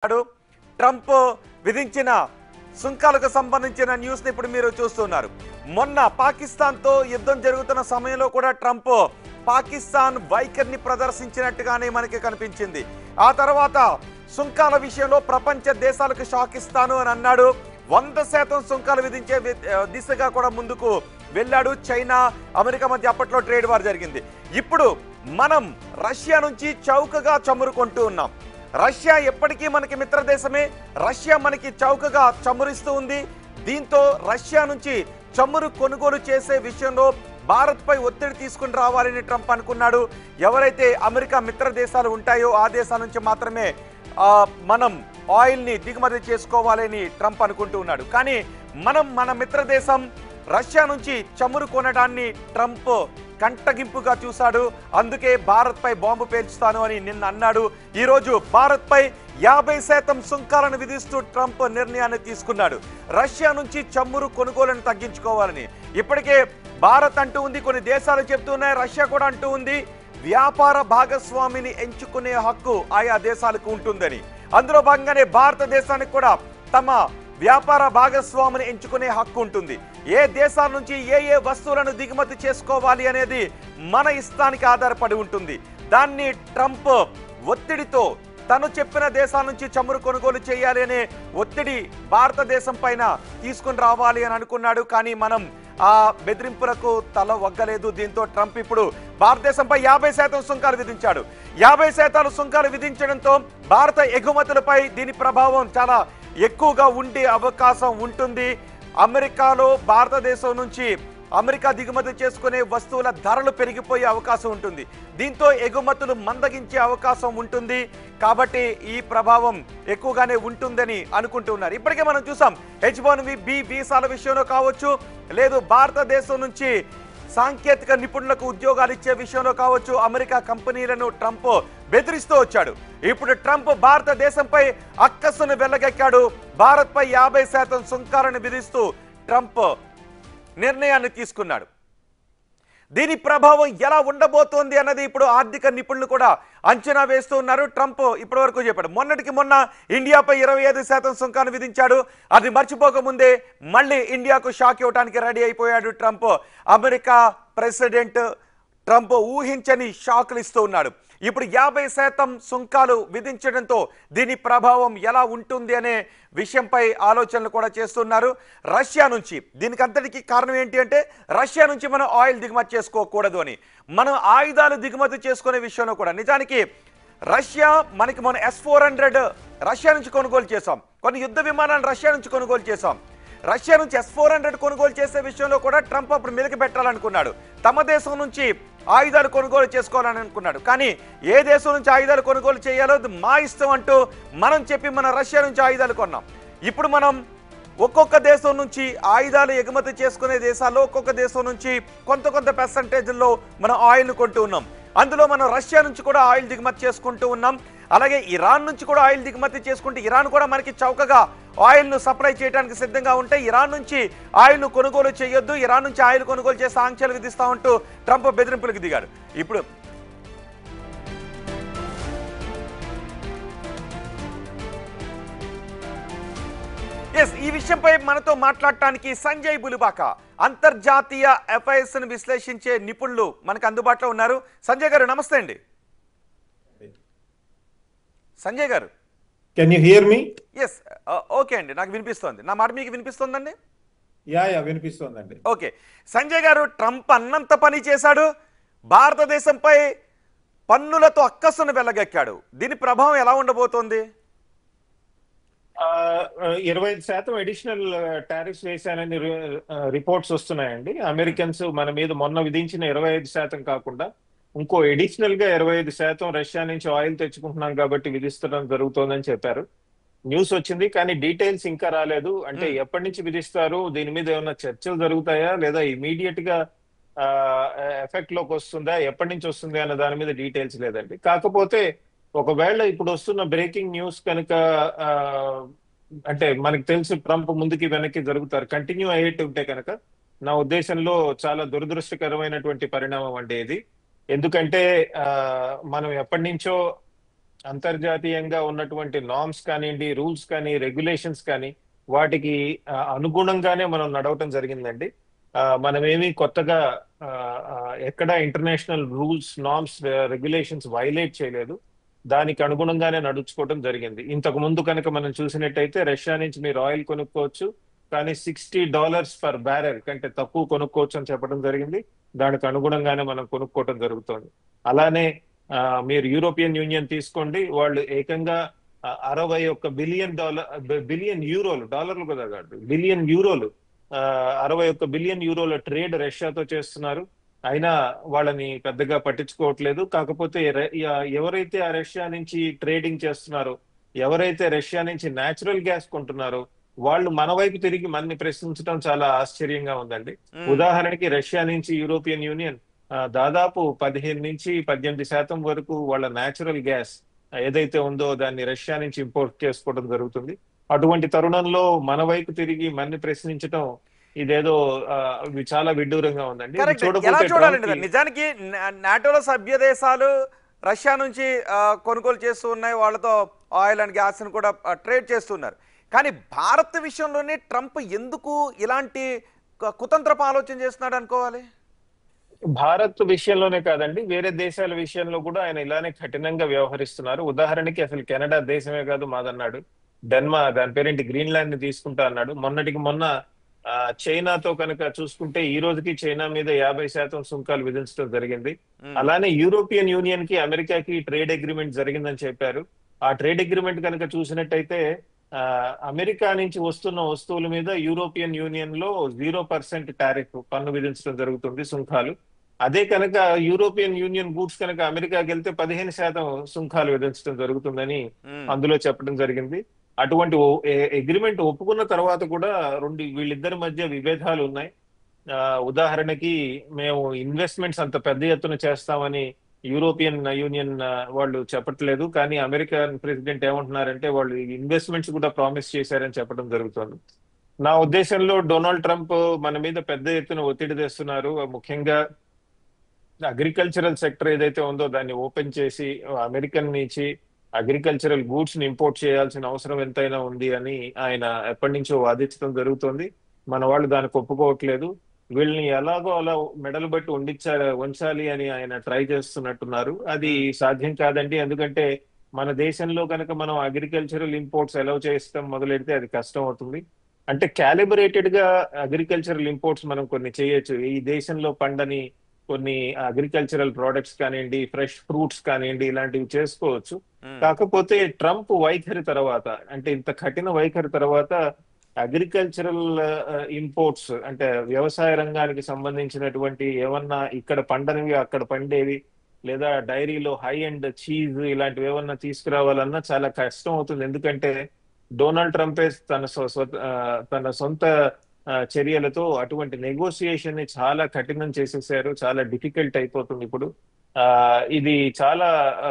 Trump విధించిన సుంకాలకు సంబంధించిన news ని ఇప్పుడు మీరు చూస్తున్నారు. మొన్న పాకిస్తాన్తో యుద్ధం జరుగుతున్న సమయంలో కూడా ట్రంప్ పాకిస్తాన్ వైఖరిని ప్రదర్శించినట్టుగానే మనకి కనిపించింది. ఆ తర్వాత సుంకాల విషయంలో ప్రపంచ దేశాలకు షాక్ ఇస్తాను అని అన్నాడు. 100% సుంకాలు విధించే దిశగా కూడా ముందుకు వెళ్ళాడు. చైనా అమెరికా మధ్య అప్పట్లో ట్రేడ్ వార్ జరిగింది. ఇప్పుడు మనం రష్యా నుంచి చౌకగా చమురుకుంటూ ఉన్నాం. రష్యా ఎప్పటికీ మనకి మిత్రదేశమే. రష్యా మనకి చౌకగా చమురిస్తూ ఉంది. దీంతో రష్యా నుంచి చమురు కొనుగోలు చేసే విషయంలో భారత్ పై ఒత్తిడి తీసుకుని రావాలని ట్రంప్ అనుకున్నాడు. ఎవరైతే అమెరికా మిత్ర దేశాలు ఉంటాయో ఆ దేశాల నుంచి మాత్రమే మనం ఆయిల్ ని దిగుమతి చేసుకోవాలని ట్రంప్ అనుకుంటూ ఉన్నాడు. కానీ మన మిత్ర దేశం రష్యా నుంచి చమురు కొనడాన్ని ట్రంప్ కంటగింపుగా చూశాడు. అందుకే భారత్ పై బాంబు పేల్చుతాను అని నిన్న అన్నాడు. ఈరోజు భారత్ పై 50% సుంకాలను విధిస్తూ ట్రంప్ నిర్ణయాన్ని తీసుకున్నాడు. రష్యా నుంచి చమురు కొనుగోలును తగ్గించుకోవాలని. ఇప్పటికే భారత్ అంటూ ఉంది, కొన్ని దేశాలు చెప్తున్నాయి, రష్యా కూడా అంటూ ఉంది వ్యాపార భాగస్వామిని ఎంచుకునే హక్కు ఆయా దేశాలకు ఉంటుందని. అందులో భాగంగానే భారతదేశానికి కూడా తమ వ్యాపార భాగస్వామిని ఎంచుకునే హక్కు ఉంటుంది. ఏ దేశాల నుంచి ఏ వస్తువులను దిగుమతి చేసుకోవాలి అనేది మన ఇష్టానికి ఆధారపడి ఉంటుంది. దాన్ని ట్రంప్ ఒత్తిడితో తను చెప్పిన దేశాల నుంచి చమురు కొనుగోలు చేయాలి అనే ఒత్తిడి భారతదేశం పైన తీసుకుని రావాలి అని అనుకున్నాడు. కానీ మనం ఆ బెదిరింపులకు తల వగ్గలేదు. దీంతో ట్రంప్ ఇప్పుడు భారతదేశంపై 50% సుంకాలు విధించాడు. 50% సుంకాలు విధించడంతో భారత ఎగుమతులపై దీని ప్రభావం చాలా ఎక్కువగా ఉండే అవకాశం ఉంటుంది. అమెరికాలో భారతదేశం నుంచి అమెరికా దిగుమతి చేసుకునే వస్తువుల ధరలు పెరిగిపోయే అవకాశం ఉంటుంది. దీంతో ఎగుమతులు మందగించే అవకాశం ఉంటుంది. కాబట్టి ఈ ప్రభావం ఎక్కువగానే ఉంటుందని అనుకుంటున్నారు. ఇప్పటికే మనం చూసాం H1B వీసాల విషయంలో కావచ్చు, లేదు భారతదేశం నుంచి సాంకేతిక నిపుణులకు ఉద్యోగాలు ఇచ్చే విషయంలో కావచ్చు, అమెరికా కంపెనీలను ట్రంప్ బెదిరిస్తూ వచ్చాడు. ఇప్పుడు ట్రంప్ భారతదేశంపై అక్కసును వెళ్ళగెక్కాడు. భారత్ పై 50% సుంకాలను విధిస్తూ ట్రంప్ నిర్ణయాన్ని తీసుకున్నాడు. దీని ప్రభావం ఎలా ఉండబోతోంది అన్నది ఇప్పుడు ఆర్థిక నిపుణులు కూడా అంచనా వేస్తూ ఉన్నారు. ట్రంప్ ఇప్పటి వరకు చెప్పాడు, మొన్నటికి మొన్న ఇండియాపై 25% సుంకాన్ని విధించాడు. అది మర్చిపోకముందే మళ్ళీ ఇండియాకు షాక్ ఇవ్వడానికి రెడీ అయిపోయాడు ట్రంప్. అమెరికా ప్రెసిడెంట్ ట్రంప్ ఊహించని షాకులు ఇస్తూ ఉన్నాడు. ఇప్పుడు 50% సుంకాలు విధించడంతో దీని ప్రభావం ఎలా ఉంటుంది అనే విషయంపై ఆలోచనలు కూడా చేస్తున్నారు. రష్యా నుంచి దీనికి అంతటికీ కారణం ఏంటి అంటే రష్యా నుంచి మనం ఆయిల్ దిగుమతి చేసుకోకూడదు అని. మనం ఆయుధాలు దిగుమతి చేసుకునే విషయంలో కూడా నిజానికి రష్యా మనకి మనం S-400 రష్యా నుంచి కొనుగోలు చేసాం. కొన్ని యుద్ధ విమానాలు రష్యా నుంచి కొనుగోలు చేసాం. రష్యా నుంచి S-400 కొనుగోలు చేసే విషయంలో కూడా ట్రంప్ అప్పుడు మెలికి పెట్టాలనుకున్నాడు. తమ దేశం నుంచి ఆయుధాలు కొనుగోలు చేసుకోవాలని అనుకున్నాడు. కానీ ఏ దేశం నుంచి ఆయుధాలు కొనుగోలు చేయాలో మా ఇష్టం అంటూ మనం చెప్పి మన రష్యా నుంచి ఆయుధాలు కొన్నాం. ఇప్పుడు మనం ఒక్కొక్క దేశం నుంచి ఆయుధాలు ఎగుమతి చేసుకునే దేశాల్లో ఒక్కొక్క దేశం నుంచి కొంత పర్సంటేజ్లో మనం ఆయిల్ను కొంటూ ఉన్నాం. అందులో మనం రష్యా నుంచి కూడా ఆయిల్ దిగుమతి చేసుకుంటూ ఉన్నాం. అలాగే ఇరాన్ నుంచి కూడా ఆయిల్ దిగుమతి చేసుకుంటే ఇరాన్ కూడా మనకి చౌకగా ఆయిల్ను సప్లై చేయడానికి సిద్ధంగా ఉంటే ఇరాన్ నుంచి ఆయిల్ను కొనుగోలు చేయొద్దు, ఇరాన్ నుంచి ఆయిల్ కొనుగోలు చేసి ఆంక్షలు విధిస్తామంటూ ట్రంప్ బెదిరింపులకు దిగాడు. ఇప్పుడు ఈ విషయంపై మనతో మాట్లాడటానికి సంజయ్ బులుబాక అంతర్జాతీయ అఫైర్స్ ను విశ్లేషించే నిపుణులు మనకు అందుబాటులో ఉన్నారు. సంజయ్ గారు నమస్తే అండి. సంజయ్ గారు, can you hear me? Yes, okay అండి, నాకు వినిపిస్తోంది. నా మాట మీకు వినిపిస్తోందండి? యా వినిపిస్తోందండి. ఓకే సంజయ్ గారు, ట్రంప్ అన్నంత పని చేశాడు, భారతదేశంపై పన్నులతో అక్కసును వెళ్ళగెక్కాడు. దీని ప్రభావం ఎలా ఉండబోతోంది? 25% అడిషనల్ టారిఫ్స్ వేశానని రిపోర్ట్స్ వస్తున్నాయండి. అమెరికన్స్ మన మీద మొన్న విధించిన 25% కాకుండా ఇంకో అడిషనల్ గా 25% రష్యా నుంచి ఆయిల్ తెచ్చుకుంటున్నాం కాబట్టి విధిస్తడం జరుగుతోందని చెప్పారు. న్యూస్ వచ్చింది, కానీ డీటెయిల్స్ ఇంకా రాలేదు. అంటే ఎప్పటి నుంచి విధిస్తారు, దీని మీద ఏమైనా చర్చలు జరుగుతాయా, లేదా ఇమీడియట్ గా ఎఫెక్ట్ లోకి వస్తుందా, ఎప్పటి నుంచి వస్తుంది అన్న దాని మీద డీటెయిల్స్ లేదండి. కాకపోతే ఒకవేళ ఇప్పుడు వస్తున్న బ్రేకింగ్ న్యూస్ కనుక అంటే మనకు తెలుసు ట్రంప్ ముందుకి వెనక్కి జరుగుతారు, కంటిన్యూ అయ్యేట్టు ఉంటే కనుక నా ఉద్దేశంలో చాలా దురదృష్టకరమైనటువంటి పరిణామం అండి ఇది. ఎందుకంటే మనం ఎప్పటి నుంచో అంతర్జాతీయంగా ఉన్నటువంటి నార్మ్స్ కానివ్వండి, రూల్స్ కానీ, రెగ్యులేషన్స్ కానీ వాటికి అనుగుణంగానే మనం నడవటం జరిగిందండి. మనమేమి కొత్తగా ఆ, ఆ, ఎక్కడ international rules, norms, regulations violate చేయలేదు. దానికి అనుగుణంగానే నడుచుకోవడం జరిగింది. ఇంతకు ముందు కనుక మనం చూసినట్టయితే రష్యా నుంచి మీరు ఆయిల్ కొనుక్కోవచ్చు, కానీ $60 పర్ బ్యారెల్ కంటే తక్కువ కొనుక్కోవచ్చు అని చెప్పడం జరిగింది. దానికి అనుగుణంగానే మనం కొనుక్కోవటం జరుగుతోంది. అలానే ఆ, మీరు యూరోపియన్ యూనియన్ తీసుకోండి, వాళ్ళు ఏకంగా బిలియన్ యూరోలు, డాలర్లు కదా కాదు, బిలియన్ యూరోలు, 61 బిలియన్ యూరోల ట్రేడ్ రష్యాతో చేస్తున్నారు. అయినా వాళ్ళని పెద్దగా పట్టించుకోవట్లేదు. కాకపోతే ఎవరైతే ఆ రష్యా నుంచి ట్రేడింగ్ చేస్తున్నారో, ఎవరైతే రష్యా నుంచి న్యాచురల్ గ్యాస్ కొంటున్నారో, వాళ్ళు మన వైపు తిరిగి మనని ప్రశ్నించడం చాలా ఆశ్చర్యంగా ఉందండి. ఉదాహరణకి రష్యా నుంచి యూరోపియన్ యూనియన్ దాదాపు 15 నుంచి 18% వరకు వాళ్ళ న్యాచురల్ గ్యాస్ ఏదైతే ఉందో దాన్ని రష్యా నుంచి ఇంపోర్ట్ చేసుకోవడం జరుగుతుంది. అటువంటి తరుణంలో మన వైపు తిరిగి మనని ప్రశ్నించడం ఇదేదో ఇది చాలా విడ్డూరంగా ఉందండి. ఇది కరెక్ట్. ఎలా చూడబోతే చూడాలండి ట్రంప్ కి దాన్ని? నిజానికి నాటోలో సభ్య దేశాలు రష్యా నుంచి కొనుగోలు చేస్తూ ఉన్నాయి, వాళ్ళతో ఆయిల్ అండ్ గ్యాస్ని కూడా ట్రేడ్ చేస్తున్నారు. కానీ భారత్ విషయంలోనే ట్రంప్ ఎందుకు ఇలాంటి కుతంత్రపు ఆలోచన చేస్తున్నాడు అనుకోవాలి? భారత్ విషయంలోనే కాదండి, వేరే దేశాల విషయంలో కూడా ఆయన ఇలానే కఠినంగా వ్యవహరిస్తున్నారు. ఉదాహరణకి అసలు కెనడా దేశమే కాదు మాదన్నాడు. దాని పేరేంటి, గ్రీన్లాండ్ ని తీసుకుంటా అన్నాడు. మొన్నటికి మొన్న చైనాతో కనుక చూసుకుంటే ఈ రోజుకి చైనా మీద 50% సుంకాలు విధించడం జరిగింది. అలానే యూరోపియన్ యూనియన్ కి అమెరికాకి ట్రేడ్ అగ్రిమెంట్ జరిగిందని చెప్పారు. ఆ ట్రేడ్ అగ్రిమెంట్ కనుక చూసినట్టయితే ఆ అమెరికా నుంచి వస్తున్న వస్తువుల మీద యూరోపియన్ యూనియన్ లో 0% టారిఫ్ పన్ను విధించడం జరుగుతుంది, సుంకాలు. అదే కనుక యూరోపియన్ యూనియన్ గూడ్స్ కనుక అమెరికాకి వెళ్తే 15% సుంకాలు విధించడం జరుగుతుందని అందులో చెప్పడం జరిగింది. అటువంటి అగ్రిమెంట్ ఒప్పుకున్న తర్వాత కూడా వీళ్ళిద్దరి మధ్య విభేదాలు ఉన్నాయి. ఉదాహరణకి మేము ఇన్వెస్ట్మెంట్స్ అంత పెద్ద ఎత్తున చేస్తామని యూరోపియన్ యూనియన్ వాళ్ళు చెప్పట్లేదు, కానీ అమెరికన్ ప్రెసిడెంట్ ఏమంటున్నారంటే వాళ్ళు ఇన్వెస్ట్మెంట్స్ కూడా ప్రామిస్ చేశారని చెప్పడం జరుగుతుంది. నా ఉద్దేశంలో డొనాల్డ్ ట్రంప్ మన మీద పెద్ద ఎత్తున ఒత్తిడి తెస్తున్నారు. ముఖ్యంగా అగ్రికల్చరల్ సెక్టర్ ఏదైతే ఉందో దాన్ని ఓపెన్ చేసి అమెరికన్ నుంచి అగ్రికల్చరల్ గూడ్స్ ని ఇంపోర్ట్ చేయాల్సిన అవసరం ఎంతైనా ఉంది అని ఆయన ఎప్పటి నుంచో వాదించడం జరుగుతుంది. మన వాళ్ళు దానికి ఒప్పుకోవట్లేదు. వీళ్ళని ఎలాగో అలా మెడలు బట్టి ఉంచాలి అని ఆయన ట్రై చేస్తున్నట్టున్నారు. అది సాధ్యం కాదండి. ఎందుకంటే మన దేశంలో కనుక మనం అగ్రికల్చరల్ ఇంపోర్ట్స్ అలౌ చేస్తాం మొదలెడితే అది కష్టం అవుతుంది. అంటే క్యాలిబరేటెడ్ గా అగ్రికల్చరల్ ఇంపోర్ట్స్ మనం కొన్ని చేయొచ్చు. ఈ దేశంలో పండని కొన్ని అగ్రికల్చరల్ ప్రోడక్ట్స్ కానివ్వండి, ఫ్రెష్ ఫ్రూట్స్ కానివ్వండి, ఇలాంటివి చేసుకోవచ్చు. కాకపోతే ట్రంప్ వైఖరి తర్వాత, అంటే ఇంత కఠిన వైఖరి తర్వాత అగ్రికల్చరల్ ఇంపోర్ట్స్ అంటే వ్యవసాయ రంగానికి సంబంధించినటువంటి ఏమన్నా ఇక్కడ పండనివి అక్కడ పండేవి, లేదా డైరీలో హై అండ్ చీజ్ ఇలాంటివి ఏమన్నా తీసుకురావాలన్నా చాలా కష్టం అవుతుంది. ఎందుకంటే డొనాల్డ్ ట్రంపే తన సొంత చర్యలతో అటువంటి నెగోసియేషన్ ని చాలా కఠినం చేసేసారు. చాలా డిఫికల్ట్ అయిపోతుంది ఇప్పుడు. ఇది చాలా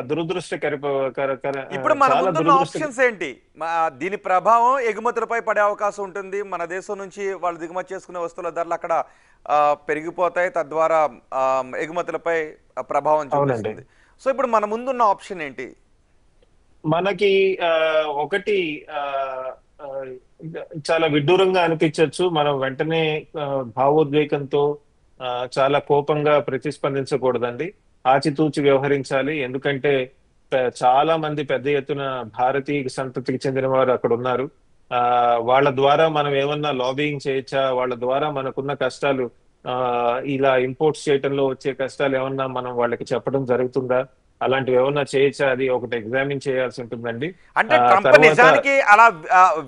ఇప్పుడు మన చాలా ముందున్న ఆప్షన్స్ ఏంటి? దీని ప్రభావం ఎగుమతులపై పడే అవకాశం ఉంటుంది. మన దేశం నుంచి వాళ్ళు దిగుమతి చేసుకునే వస్తువుల ధరలు అక్కడ పెరిగిపోతాయి, తద్వారా ఎగుమతులపై ప్రభావం చూపిస్తుంది. సో ఇప్పుడు మన ముందున్న ఆప్షన్ ఏంటి? మనకి ఒకటి చాలా విడ్డూరంగా అనిపించవచ్చు. మనం వెంటనే భావోద్వేగంతో చాలా కోపంగా ప్రతిస్పందించకూడదండి. ఆచితూచి వ్యవహరించాలి. ఎందుకంటే చాలా మంది పెద్ద ఎత్తున భారతీయ సంతతికి చెందిన వారు అక్కడ ఉన్నారు. వాళ్ళ ద్వారా మనం ఏమన్నా లాబింగ్ చేయొచ్చా? వాళ్ళ ద్వారా మనకున్న కష్టాలు, ఇలా ఇంపోర్ట్స్ చేయటంలో వచ్చే కష్టాలు ఏమన్నా మనం వాళ్ళకి చెప్పడం జరుగుతుందా? అలాంటివి ఏమన్నా చేయొచ్చా? అది ఒకటి ఎగ్జామిన్ చేయాల్సి ఉంటుందండి. అంటే ట్రంప్ నిజానికి అలా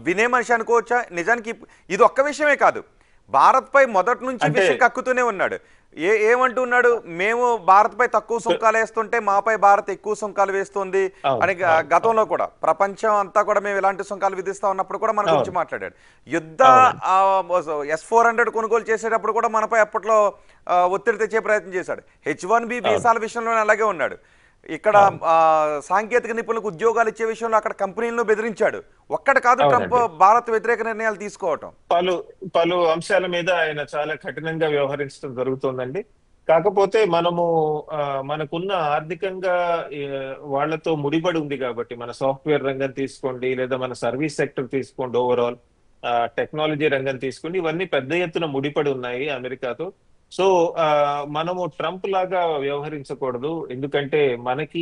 వినే మనిషి అనుకోవచ్చా? నిజానికి ఇది ఒక్క విషయమే కాదు, భారత్ పై మొదటి నుంచి విషయం కక్కుతూనే ఉన్నాడు. ఏమంటున్నాడు? మేము భారత్ పై తక్కువ సుంకాలు వేస్తుంటే మాపై భారత్ ఎక్కువ సుంకాలు వేస్తుంది అని గతంలో కూడా ప్రపంచం అంతా కూడా మేము ఇలాంటి సుంకాలు విధిస్తా ఉన్నప్పుడు కూడా మన గురించి మాట్లాడాడు. యుద్ధ S-400 కొనుగోలు చేసేటప్పుడు కూడా మనపై అప్పట్లో ఒత్తిడి తెచ్చే ప్రయత్నం చేశాడు. H-1B వీసాల విషయంలోనే అలాగే ఉన్నాడు. ఇక్కడ సాంకేతిక నిపుణులకు ఉద్యోగాలు ఇచ్చే విషయంలో అక్కడ కంపెనీలను బెదిరించాడు. ఒక్కటి కాదు ట్రంప్ భారత్ వ్యతిరేక నిర్ణయాలు తీసుకోవటం. పలు అంశాల మీద ఆయన చాలా కఠినంగా వ్యవహరించడం జరుగుతుందండి. కాకపోతే మనము మనకున్న ఆర్థికంగా వాళ్ళతో ముడిపడి ఉంది కాబట్టి మన సాఫ్ట్వేర్ రంగం తీసుకోండి, లేదా మన సర్వీస్ సెక్టర్ తీసుకోండి, ఓవరాల్ టెక్నాలజీ రంగం తీసుకోండి, ఇవన్నీ పెద్ద ఎత్తున ముడిపడి ఉన్నాయి అమెరికాతో. సో మనము ట్రంప్ లాగా వ్యవహరించకూడదు. ఎందుకంటే మనకి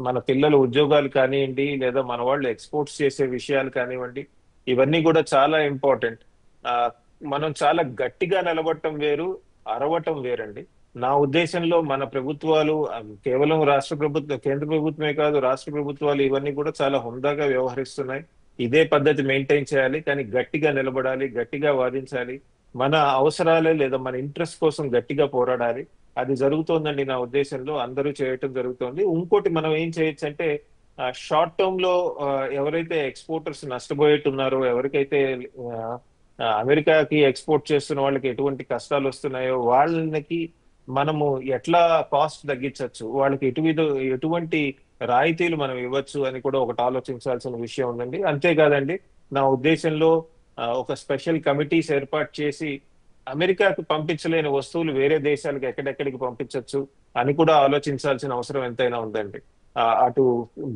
మన పిల్లల ఉద్యోగాలు కానివ్వండి, లేదా మన వాళ్ళు ఎక్స్పోర్ట్స్ చేసే విషయాలు కానివ్వండి, ఇవన్నీ కూడా చాలా ఇంపార్టెంట్. ఆ మనం చాలా గట్టిగా నిలబడటం వేరు, అరవటం వేరండి. నా ఉద్దేశంలో మన ప్రభుత్వాలు కేవలం కేంద్ర ప్రభుత్వమే కాదు, రాష్ట్ర ప్రభుత్వాలు ఇవన్నీ కూడా చాలా హుందాగా వ్యవహరిస్తున్నాయి. ఇదే పద్ధతి మెయింటైన్ చేయాలి, కానీ గట్టిగా నిలబడాలి, గట్టిగా వాదించాలి, మన అవసరాలే లేదా మన ఇంట్రెస్ట్ కోసం గట్టిగా పోరాడాలి. అది జరుగుతోందండి నా ఉద్దేశంలో, అందరూ చేయటం జరుగుతోంది. ఇంకోటి మనం ఏం చేయొచ్చు అంటే, షార్ట్ టర్మ్ లో ఎవరైతే ఎక్స్పోర్టర్స్ నష్టపోయేట్టున్నారో, ఎవరికైతే అమెరికాకి ఎక్స్పోర్ట్ చేస్తున్న వాళ్ళకి ఎటువంటి కష్టాలు వస్తున్నాయో వాళ్ళకి మనము ఎట్లా కాస్ట్ తగ్గించవచ్చు, వాళ్ళకి ఎటువంటి రాయితీలు మనం ఇవ్వచ్చు అని కూడా ఒకటి ఆలోచించాల్సిన విషయం ఉందండి. అంతేకాదండి, నా ఉద్దేశంలో ఒక స్పెషల్ కమిటీస్ ఏర్పాటు చేసి అమెరికాకు పంపించలేని వస్తువులు వేరే దేశాలకు ఎక్కడెక్కడికి పంపించవచ్చు అని కూడా ఆలోచించాల్సిన అవసరం ఎంతైనా ఉందండి. అటు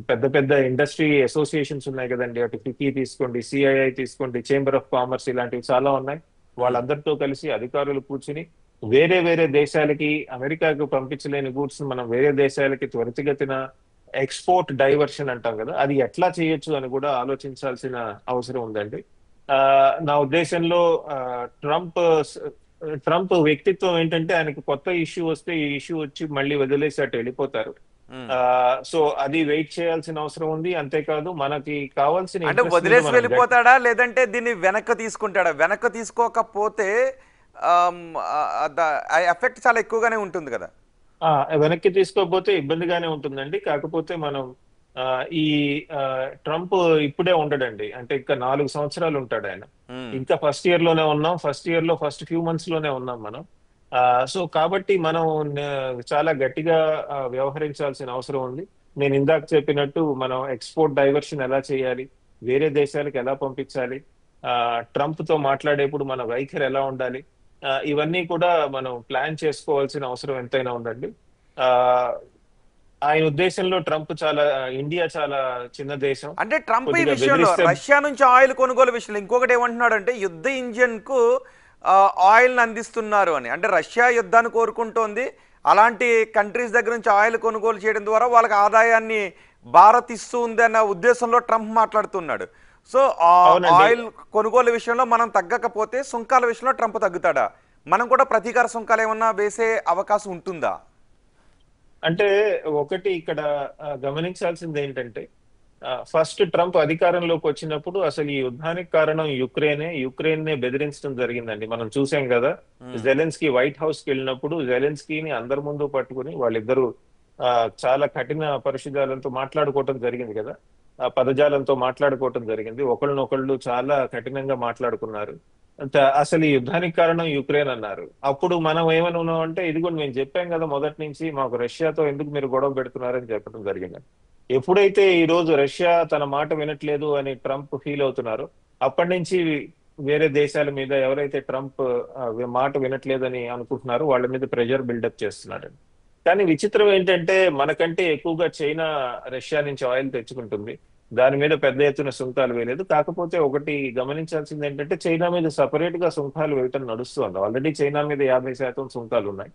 పెద్ద పెద్ద ఇండస్ట్రీ అసోసియేషన్స్ ఉన్నాయి కదండి, అటు ఫికీ తీసుకోండి, సిఐఐ తీసుకోండి, చేంబర్ ఆఫ్ కామర్స్, ఇలాంటివి చాలా ఉన్నాయి. వాళ్ళందరితో కలిసి అధికారులు కూర్చుని వేరే వేరే దేశాలకి అమెరికాకు పంపించలేని గూడ్స్ మనం వేరే దేశాలకి త్వరితగతిన ఎక్స్పోర్ట్ డైవర్షన్ అంటాం కదా, అది ఎట్లా చేయొచ్చు అని కూడా ఆలోచించాల్సిన అవసరం ఉందండి. నా ఉద్దేశంలో ట్రంప్ వ్యక్తిత్వం ఏంటంటే, ఆయనకు కొత్త ఇష్యూ వస్తే ఈ ఇష్యూ వచ్చి మళ్ళీ వదిలేసి అటు వెళ్ళిపోతారు. సో అది వెయిట్ చేయాల్సిన అవసరం ఉంది. అంతేకాదు, మనకి కావాల్సిన అంటే వదిలేసి వెళ్ళిపోతాడా, లేదంటే దీన్ని వెనక్కి తీసుకుంటాడా? వెనక్కి తీసుకోకపోతే ఎఫెక్ట్ చాలా ఎక్కువగానే ఉంటుంది కదా. వెనక్కి తీసుకోకపోతే ఇబ్బందిగానే ఉంటుందండి. కాకపోతే మనం ఈ ట్రంప్ ఇప్పుడే ఉండడండి, అంటే ఇంకా 4 సంవత్సరాలు ఉంటాడు ఆయన. ఇంకా ఫస్ట్ ఇయర్ లోనే ఉన్నాం, ఫస్ట్ ఇయర్ లో ఫస్ట్ ఫ్యూ మంత్స్ లోనే ఉన్నాం మనం. సో కాబట్టి మనం చాలా గట్టిగా వ్యవహరించాల్సిన అవసరం ఉంది. నేను ఇందాక చెప్పినట్టు మనం ఎక్స్పోర్ట్ డైవర్షన్ ఎలా చేయాలి, వేరే దేశాలకు ఎలా పంపించాలి, ట్రంప్ తో మాట్లాడేప్పుడు మన వైఖరి ఎలా ఉండాలి, ఇవన్నీ కూడా మనం ప్లాన్ చేసుకోవాల్సిన అవసరం ఎంతైనా ఉందండి. ఆయన ఉద్దేశంలో ఇండియా చాలా చిన్న దేశం. అంటే ట్రంప్ ఈ విషయంలో రష్యా నుంచి ఆయిల్ కొనుగోలు విషయంలో ఇంకొకటి ఏమంటున్నాడు అంటే, యుద్ధ ఇంజిన్ కు ఆయిల్ అందిస్తున్నారు అని. అంటే రష్యా యుద్ధాన్ని కోరుకుంటోంది, అలాంటి కంట్రీస్ దగ్గర నుంచి ఆయిల్ కొనుగోలు చేయడం ద్వారా వాళ్ళకి ఆదాయాన్ని భారత్ ఇస్తుంది అన్న ఉద్దేశంలో ట్రంప్ మాట్లాడుతున్నాడు. సో ఆయిల్ కొనుగోలు విషయంలో మనం తగ్గకపోతే సుంకాల విషయంలో ట్రంప్ తగ్గుతాడా? మనం కూడా ప్రతీకార సుంకాలు ఏమన్నా వేసే అవకాశం ఉంటుందా? అంటే ఒకటి ఇక్కడ గమనించాల్సింది ఏంటంటే, ఫస్ట్ ట్రంప్ అధికారంలోకి వచ్చినప్పుడు అసలు ఈ యుద్ధానికి కారణం యుక్రెయిన్ బెదిరించడం జరిగిందండి. మనం చూసాం కదా, జెలెన్స్కీ వైట్ హౌస్ కి వెళ్ళినప్పుడు జెలెన్స్కీని అందరి ముందు పట్టుకుని వాళ్ళిద్దరూ చాలా కఠిన పరిశుధాలతో మాట్లాడుకోవటం జరిగింది కదా, పదజాలంతో మాట్లాడుకోవటం జరిగింది. ఒకళ్ళనొకళ్ళు చాలా కఠినంగా మాట్లాడుకున్నారు. అసలు ఈ యుద్ధానికి కారణం యుక్రెయిన్ అన్నారు. అప్పుడు మనం ఏమని ఉన్నాం అంటే, ఇది కూడా మేము చెప్పాం కదా మొదటి నుంచి, మాకు రష్యాతో ఎందుకు మీరు గొడవ పెడుతున్నారని చెప్పడం జరిగింది. ఎప్పుడైతే ఈ రోజు రష్యా తన మాట వినట్లేదు అని ట్రంప్ ఫీల్ అవుతున్నారు, అప్పటి నుంచి వేరే దేశాల మీద ఎవరైతే ట్రంప్ మాట వినట్లేదని అనుకుంటున్నారో వాళ్ళ మీద ప్రెషర్ బిల్డప్ చేస్తున్నాడు. కానీ విచిత్రం ఏంటంటే, మనకంటే ఎక్కువగా చైనా రష్యా నుంచి ఆయిల్ తెచ్చుకుంటుంది, దాని మీద పెద్ద ఎత్తున సుంకాలు వేయలేదు. కాకపోతే ఒకటి గమనించాల్సింది ఏంటంటే, చైనా మీద సపరేట్ గా సుంకాలు వేయటం నడుస్తుంది. ఆల్రెడీ చైనా మీద 50% సుంకాలు ఉన్నాయి.